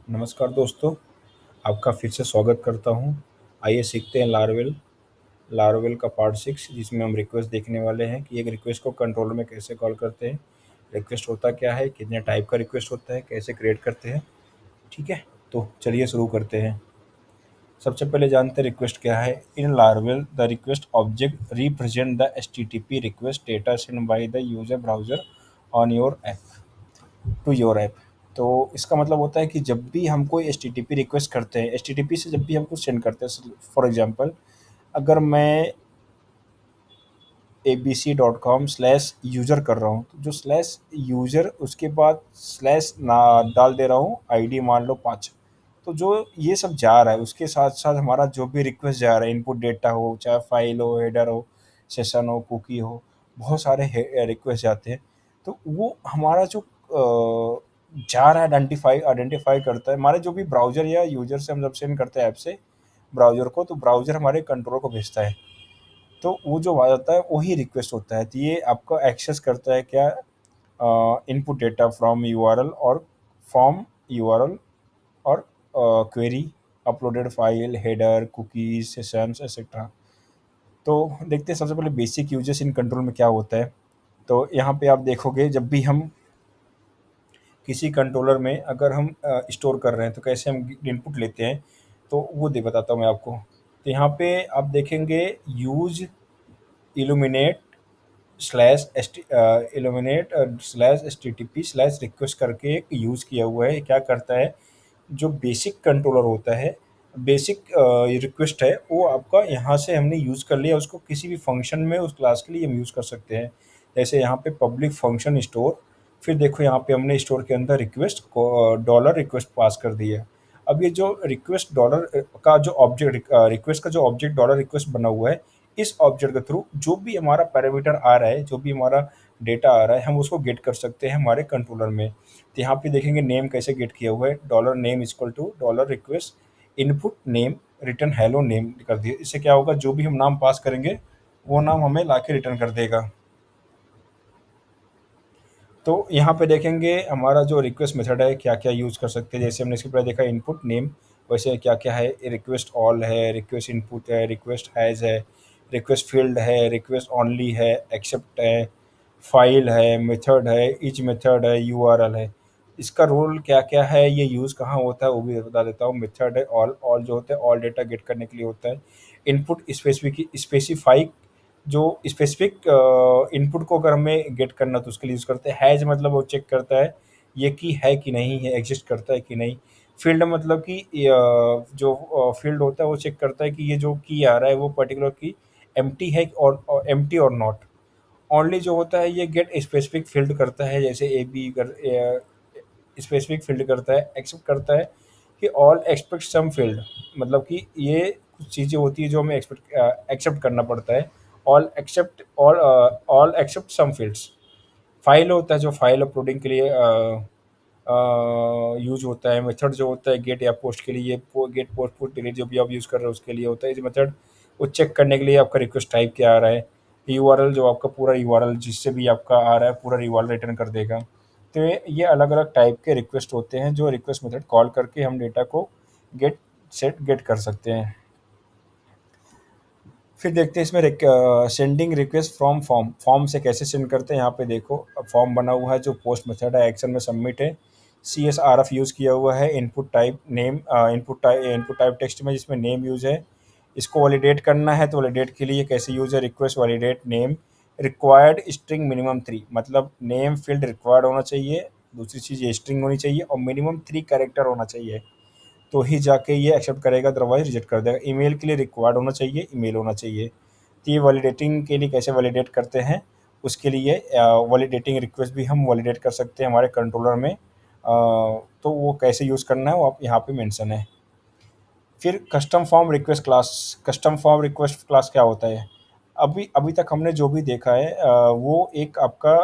नमस्कार दोस्तों, आपका फिर से स्वागत करता हूँ। आइए सीखते हैं लारवेल लारवेल का पार्ट 6 जिसमें हम रिक्वेस्ट देखने वाले हैं कि एक रिक्वेस्ट को कंट्रोलर में कैसे कॉल करते हैं, रिक्वेस्ट होता क्या है, कितने टाइप का रिक्वेस्ट होता है, कैसे क्रिएट करते हैं। ठीक है, तो चलिए शुरू करते हैं। सबसे पहले जानते हैं रिक्वेस्ट क्या है। In Laravel the request object represent the HTTP request data send by the user browser on your app to your app. तो इसका मतलब होता है कि जब भी हम कोई HTTP रिक्वेस्ट करते हैं, HTTP से जब भी हम कुछ सेंड करते हैं, फॉर एग्जांपल अगर मैं abc.com/यूज़र कर रहा हूँ, तो जो स्लैश यूज़र उसके बाद स्लैश ना डाल दे रहा हूँ, आईडी मान लो 5। तो जो ये सब जा रहा है उसके साथ साथ हमारा जो भी रिक्वेस्ट जा रहा है, इनपुट डेटा हो, चाहे फाइल हो, हेडर हो, सेशन हो, कुकी हो, बहुत सारे रिक्वेस्ट जाते हैं। तो वो हमारा जो जा रहा है आइडेंटिफाई आइडेंटिफाई करता है हमारे जो भी ब्राउज़र या यूज़र से हम जब सेंड करते हैं ऐप से ब्राउज़र को, तो ब्राउज़र हमारे कंट्रोलर को भेजता है। तो वो जो आ जाता है वही रिक्वेस्ट होता है। तो ये आपका एक्सेस करता है क्या, इनपुट डेटा फ्रॉम यूआरएल और फ्रॉम यूआरएल और query, uploaded file, header, cookies, sessions etcetera. तो देखते हैं सबसे पहले बेसिक यूजेस इन कंट्रोल में क्या होता है। तो यहाँ पे आप देखोगे जब भी हम किसी कंट्रोलर में अगर हम स्टोर कर रहे हैं तो कैसे हम इनपुट लेते हैं, तो वो दे बताता हूँ मैं आपको। तो यहाँ पे आप देखेंगे use illuminate slash S illuminate slash HTTP / request करके एक यूज़ किया हुआ है। ये क्या करता है, जो बेसिक कंट्रोलर होता है, बेसिक रिक्वेस्ट है, वो आपका यहाँ से हमने यूज़ कर लिया, उसको किसी भी फंक्शन में उस क्लास के लिए हम यूज़ कर सकते हैं। जैसे यहाँ पे पब्लिक फंक्शन स्टोर, फिर देखो यहाँ पे हमने स्टोर के अंदर रिक्वेस्ट को डॉलर रिक्वेस्ट पास कर दिया। अब ये जो रिक्वेस्ट डॉलर का जो ऑब्जेक्ट रिक्वेस्ट का जो ऑब्जेक्ट डॉलर रिक्वेस्ट बना हुआ है, इस ऑब्जेक्ट के थ्रू जो भी हमारा पैरामीटर आ रहा है, जो भी हमारा डेटा आ रहा है, हम उसको गेट कर सकते हैं हमारे कंट्रोलर में। तो यहाँ पे देखेंगे नेम कैसे गेट किया हुआ है, dollar name equal to dollar request input name return hello name कर दिया। इससे क्या होगा, जो भी हम नाम पास करेंगे वो नाम हमें लाके रिटर्न कर देगा। तो यहाँ पे देखेंगे हमारा जो रिक्वेस्ट मेथड है क्या क्या यूज़ कर सकते हैं। जैसे हमने इसके पहले देखा इनपुट नेम, वैसे क्या क्या है, रिक्वेस्ट ऑल है, रिक्वेस्ट इनपुट है, रिक्वेस्ट हैज़ है, रिक्वेस्ट फील्ड है, रिक्वेस्ट ओनली है, एक्सेप्ट है, फाइल है, मेथड है, ईच मेथड है, यूआरएल है। इसका रोल क्या क्या है, ये यूज़ कहाँ होता है वो भी बता देता हूँ। मेथड है ऑल, ऑल जो होता है ऑल डेटा गेट करने के लिए होता है। इनपुट स्पेसिफाई, जो स्पेसिफिक इनपुट को अगर हमें गेट करना तो उसके लिए यूज़ करते हैं। हैज़ मतलब वो चेक करता है ये की है कि नहीं है, एग्जिस्ट करता है कि नहीं। फील्ड मतलब कि जो फील्ड होता है वो चेक करता है कि ये जो की आ रहा है वो पर्टिकुलर की एम्प्टी है और एम्प्टी और नॉट। ओनली जो होता है ये गेट स्पेसिफिक फील्ड करता है, जैसे ए बी कर स्पेसिफिक फील्ड करता है। एक्सेप्ट करता है कि ऑल एक्सपेक्ट सम फील्ड, मतलब कि ये कुछ चीज़ें होती है जो हमें एक्सेप्ट करना पड़ता है। All except some fields. File होता है जो फाइल अपलोडिंग के लिए यूज होता है। मेथड जो होता है गेट या पोस्ट के लिए, गेट पोस्ट पुट डिलीट जो भी आप यूज़ कर रहे हो उसके लिए होता है। इस मेथड वो चेक करने के लिए आपका रिक्वेस्ट टाइप क्या आ रहा है। यूआरएल जो आपका पूरा यूआरएल जिससे भी आपका आ रहा है पूरा यूआरएल रिटर्न कर देगा। तो ये अलग अलग टाइप के रिक्वेस्ट होते हैं जो रिक्वेस्ट मेथड कॉल करके हम डेटा को गेट गेट कर सकते हैं। फिर देखते हैं इसमें sending request from form, form से कैसे सेंड करते हैं। यहाँ पे देखो फॉर्म बना हुआ है, जो पोस्ट मेथड है, एक्शन में सबमिट है, CSRF यूज़ किया हुआ है, input type name, input type text में जिसमें नेम यूज़ है। इसको वैलिडेट करना है तो वैलिडेट के लिए कैसे यूज़ है, request validate name required string minimum 3, मतलब नेम फील्ड रिक्वायर्ड होना चाहिए, दूसरी चीज़ ये स्ट्रिंग होनी चाहिए और मिनिमम 3 कैरेक्टर होना चाहिए, तो ही जाके ये एक्सेप्ट करेगा, अदरवाइज रिजेक्ट कर देगा। ईमेल के लिए रिक्वायर्ड होना चाहिए, ईमेल होना चाहिए। तो ये वैलिडेटिंग के लिए कैसे वैलिडेट करते हैं, उसके लिए वैलिडेटिंग रिक्वेस्ट भी हम वैलिडेट कर सकते हैं हमारे कंट्रोलर में। तो वो कैसे यूज़ करना है वो आप यहाँ पे मेंशन है। फिर custom form request class, custom form request class क्या होता है। अभी अभी तक हमने जो भी देखा है वो एक आपका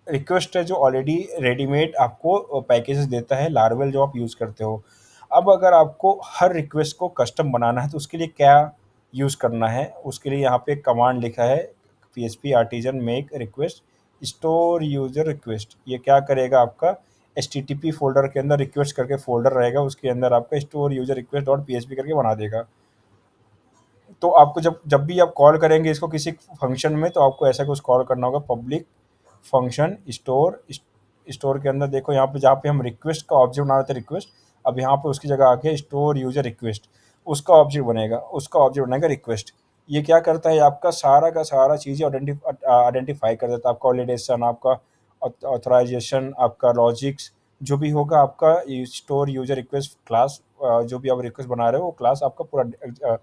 रिक्वेस्ट है जो ऑलरेडी रेडीमेड आपको पैकेजेस देता है लारवेल जो आप यूज़ करते हो। अब अगर आपको हर रिक्वेस्ट को कस्टम बनाना है तो उसके लिए क्या यूज़ करना है, उसके लिए यहाँ पे कमांड लिखा है PHP artisan make request store user request. ये क्या करेगा आपका, HTTP फ़ोल्डर के अंदर रिक्वेस्ट करके फ़ोल्डर रहेगा, उसके अंदर आपका store user request dot PHP करके बना देगा। तो आपको जब जब भी आप कॉल करेंगे इसको किसी फंक्शन में, तो आपको ऐसा कुछ कॉल करना होगा, पब्लिक फंक्शन स्टोर के अंदर देखो यहाँ पे, जहाँ पे हम रिक्वेस्ट का ऑब्जेक्ट बना रहे थे रिक्वेस्ट, अब यहाँ पे उसकी जगह आके स्टोर यूजर रिक्वेस्ट, उसका ऑब्जेक्ट बनेगा रिक्वेस्ट। ये क्या करता है, आपका सारा का सारा चीज़ें आइडेंटिफाई कर देता है, आपका वैलिडेशन, आपका ऑथराइजेशन, आपका लॉजिक्स, जो भी होगा आपका स्टोर यूजर रिक्वेस्ट क्लास, जो भी आप रिक्वेस्ट बना रहे हो वो क्लास आपका पूरा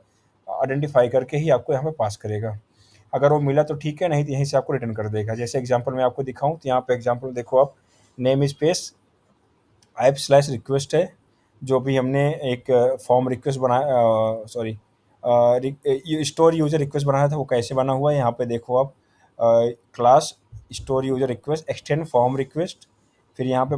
आइडेंटिफाई करके ही आपको यहाँ पे पास करेगा। अगर वो मिला तो ठीक है, नहीं तो यहीं से आपको रिटर्न कर देगा। जैसे एग्जांपल मैं आपको दिखाऊं, तो यहाँ पे एग्जांपल देखो आप, name space app slash request है, जो भी हमने एक फॉर्म रिक्वेस्ट बनाया, सॉरी स्टोर यूजर रिक्वेस्ट बनाया था, वो कैसे बना हुआ है यहाँ पे देखो आप, class store user request extend form request, फिर यहाँ पे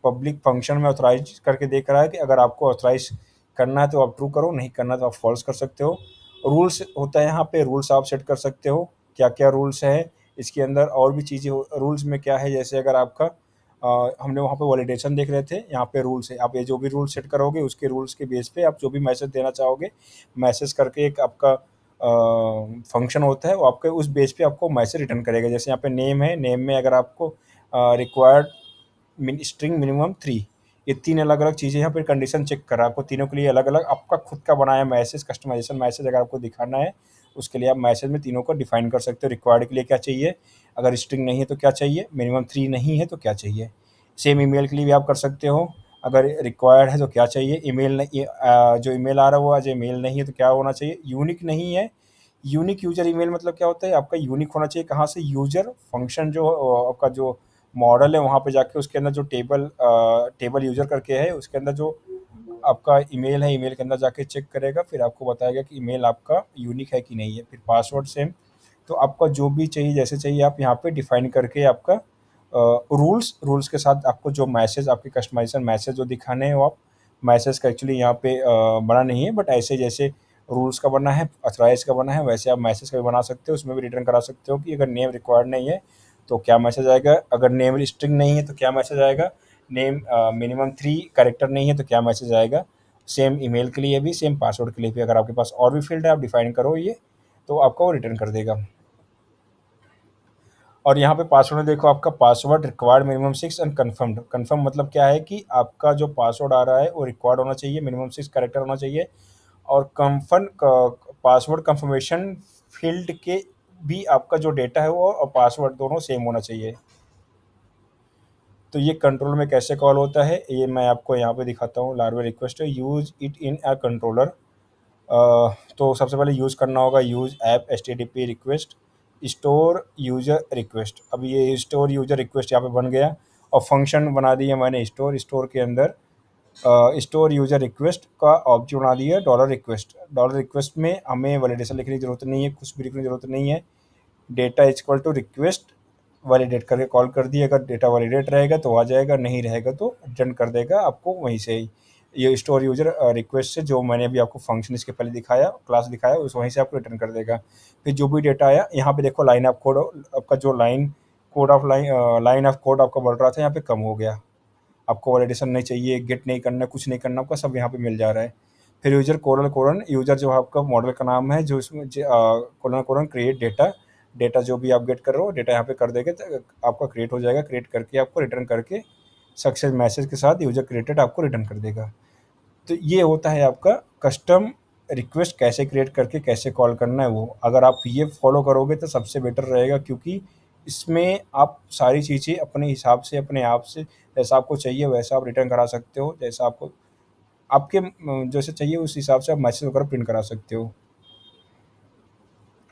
पब्लिक फंक्शन में ऑथराइज करके देख रहा है कि अगर आपको ऑथराइज करना है तो आप ट्रू करो, नहीं करना तो आप फॉल्स कर सकते हो। रूल्स होता है यहाँ पे, रूल्स आप सेट कर सकते हो, क्या क्या रूल्स है इसके अंदर, और भी चीज़ें रूल्स में क्या है, जैसे अगर आपका हमने वहाँ पे वैलिडेशन देख रहे थे, यहाँ पे रूल्स है, आप ये जो भी रूल सेट करोगे उसके रूल्स के बेस पे आप जो भी मैसेज देना चाहोगे, मैसेज करके एक आपका फंक्शन होता है, वो आपके उस बेस पे आपको मैसेज रिटर्न करेगा। जैसे यहाँ पे नेम है, नेम में अगर आपको रिक्वायर्ड स्ट्रिंग मिनिमम 3, ये 3 अलग-अलग चीज़ें यहाँ पे कंडीशन चेक कर रहा है, आपको तीनों के लिए अलग-अलग आपका खुद का बनाया मैसेज, कस्टमाइज़ेशन मैसेज अगर आपको दिखाना है, उसके लिए आप मैसेज में तीनों को डिफाइन कर सकते हो। रिक्वायर्ड के लिए क्या चाहिए, अगर स्ट्रिंग नहीं है तो क्या चाहिए, मिनिमम 3 नहीं है तो क्या चाहिए। सेम ईमेल के लिए भी आप कर सकते हो, अगर रिक्वायर्ड है तो क्या चाहिए, ईमेल नहीं, जो ईमेल आ रहा है वो आज ईमेल नहीं है तो क्या होना चाहिए, यूनिक नहीं है। यूनिक यूज़र ईमेल मतलब क्या होता है, आपका यूनिक होना चाहिए, कहाँ से, यूज़र फंक्शन जो आपका जो मॉडल है वहाँ पे जाके उसके अंदर जो टेबल यूज़र करके है, उसके अंदर जो आपका ईमेल है, ईमेल के अंदर जाके चेक करेगा, फिर आपको बताएगा कि ईमेल आपका यूनिक है कि नहीं है। फिर पासवर्ड सेम, तो आपका जो भी चाहिए जैसे चाहिए आप यहाँ पे डिफाइन करके आपका रूल्स के साथ आपको जो मैसेज, आपके कस्टमाइजेशन मैसेज जो दिखाने हैं वो आप मैसेज का एक्चुअली यहाँ पे बना नहीं है, बट ऐसे जैसे रूल्स का बना है, अथराइज का बना है, वैसे आप मैसेज का भी बना सकते हो, उसमें भी रिटर्न करा सकते हो कि अगर नेम रिक्वायर्ड नहीं है तो क्या मैसेज आएगा, अगर नेम स्ट्रिंग नहीं है तो क्या मैसेज आएगा, नेम मिनिमम 3 कैरेक्टर नहीं है तो क्या मैसेज आएगा। सेम ईमेल के लिए भी, सेम पासवर्ड के लिए भी, अगर आपके पास और भी फील्ड है आप डिफाइन करो ये, तो आपका वो रिटर्न कर देगा। और यहाँ पे पासवर्ड में देखो, आपका password required minimum 6 and confirmed. Confirm मतलब क्या है कि आपका जो पासवर्ड आ रहा है वो रिक्वायर्ड होना चाहिए, मिनिमम 6 कैरेक्टर होना चाहिए, और कंफर्म पासवर्ड कंफर्मेशन फील्ड के भी आपका जो डेटा है वो और पासवर्ड दोनों सेम होना चाहिए। तो ये कंट्रोल में कैसे कॉल होता है ये मैं आपको यहाँ पे दिखाता हूँ। लार्वे रिक्वेस्ट है, use it in a controller. तो सबसे पहले यूज़ करना होगा use app HTTP request store user request. अब ये स्टोर यूज़र रिक्वेस्ट यहाँ पे बन गया, और फंक्शन बना दिया मैंने स्टोर के अंदर स्टोर यूज़र रिक्वेस्ट का ऑब्जेक्ट बना दिया डॉलर रिक्वेस्ट में हमें वैलिडेशन लिखने की ज़रूरत नहीं है, कुछ भी लिखने की ज़रूरत नहीं है। Data is equal to request validate करके कॉल कर दिए, अगर डेटा वैलिडेट रहेगा तो आ जाएगा, नहीं रहेगा तो रिटर्न कर देगा आपको वहीं से ही। ये स्टोर यूजर रिक्वेस्ट से जो मैंने अभी आपको फंक्शन इसके पहले दिखाया, क्लास दिखाया, उस वहीं से आपको रिटर्न कर देगा। फिर जो भी डेटा आया यहाँ पे देखो, लाइन ऑफ कोड आपका जो लाइन ऑफ कोड आपका बढ़ रहा था यहाँ पे कम हो गया। आपको वैलिडेशन नहीं चाहिए, गेट नहीं करना, कुछ नहीं करना, आपका सब यहाँ पे मिल जा रहा है। फिर यूजर कोलन कोलन यूजर जो आपका मॉडल का नाम है, जो इसमें colon colon create data, data जो भी आप गेट कर रहे हो डेटा यहाँ पे कर देंगे तो आपका क्रिएट हो जाएगा, क्रिएट करके आपको रिटर्न करके सक्सेस मैसेज के साथ यूजर क्रिएटेड आपको रिटर्न कर देगा। तो ये होता है आपका कस्टम रिक्वेस्ट कैसे क्रिएट करके कैसे कॉल करना है वो। अगर आप ये फॉलो करोगे तो सबसे बेटर रहेगा, क्योंकि इसमें आप सारी चीज़ें अपने हिसाब से, अपने आप से जैसा आपको चाहिए वैसा आप रिटर्न करा सकते हो, जैसा आपको आपके जैसे चाहिए उस हिसाब से आप मैसेज वगैरह प्रिंट करा सकते हो।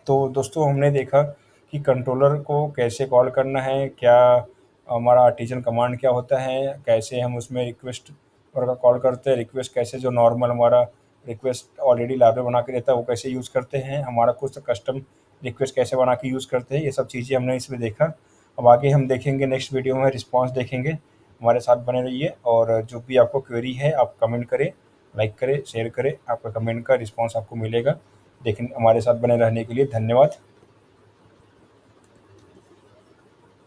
तो दोस्तों हमने देखा कि कंट्रोलर को कैसे कॉल करना है, क्या हमारा आर्टिजन कमांड क्या होता है, कैसे हम उसमें रिक्वेस्ट वगैरह कॉल करते हैं, रिक्वेस्ट कैसे जो नॉर्मल हमारा रिक्वेस्ट ऑलरेडी लाइब्रेरी बना के देता है वो कैसे यूज़ करते हैं, हमारा कुछ कस्टम रिक्वेस्ट कैसे बना के यूज़ करते हैं, ये सब चीज़ें हमने इसमें देखा। अब आगे हम देखेंगे नेक्स्ट वीडियो में रिस्पॉन्स देखेंगे। हमारे साथ बने रहिए, और जो भी आपको क्वेरी है आप कमेंट करें, लाइक करें, शेयर करें, आपका कमेंट का रिस्पॉन्स आपको मिलेगा। लेकिन हमारे साथ बने रहने के लिए धन्यवाद।